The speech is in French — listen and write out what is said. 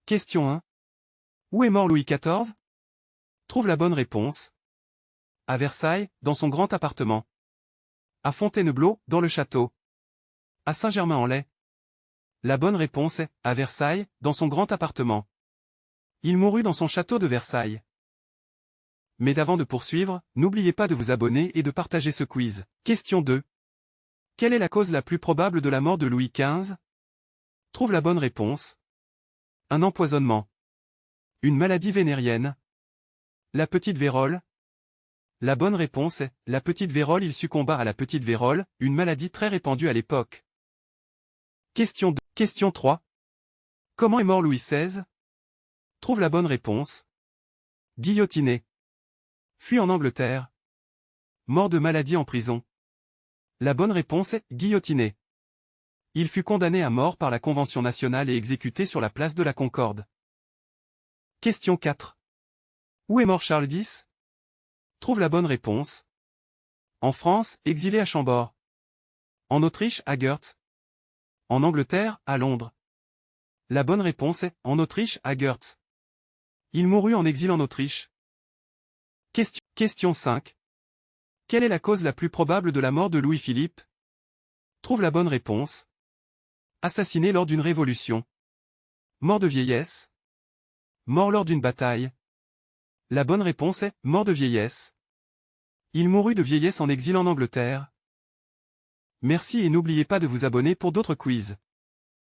Question 1. Où est mort Louis XIV? Trouve la bonne réponse. À Versailles, dans son grand appartement. À Fontainebleau, dans le château. À Saint-Germain-en-Laye. La bonne réponse est, à Versailles, dans son grand appartement. Il mourut dans son château de Versailles. Mais avant de poursuivre, n'oubliez pas de vous abonner et de partager ce quiz. Question 2. Quelle est la cause la plus probable de la mort de Louis XV? Trouve la bonne réponse. Un empoisonnement. Une maladie vénérienne. La petite vérole. La bonne réponse est, la petite vérole. Il succomba à la petite vérole, une maladie très répandue à l'époque. Question 2. Question 3. Comment est mort Louis XVI? Trouve la bonne réponse. Guillotiné. Fui en Angleterre. Mort de maladie en prison. La bonne réponse est guillotiné. Il fut condamné à mort par la Convention nationale et exécuté sur la place de la Concorde. Question 4. Où est mort Charles X? Trouve la bonne réponse. En France, exilé à Chambord. En Autriche, à Goertz. En Angleterre, à Londres. La bonne réponse est, en Autriche, à Goertz. Il mourut en exil en Autriche. Question 5. Quelle est la cause la plus probable de la mort de Louis-Philippe? Trouve la bonne réponse. Assassiné lors d'une révolution. Mort de vieillesse. Mort lors d'une bataille. La bonne réponse est, mort de vieillesse. Il mourut de vieillesse en exil en Angleterre. Merci et n'oubliez pas de vous abonner pour d'autres quiz.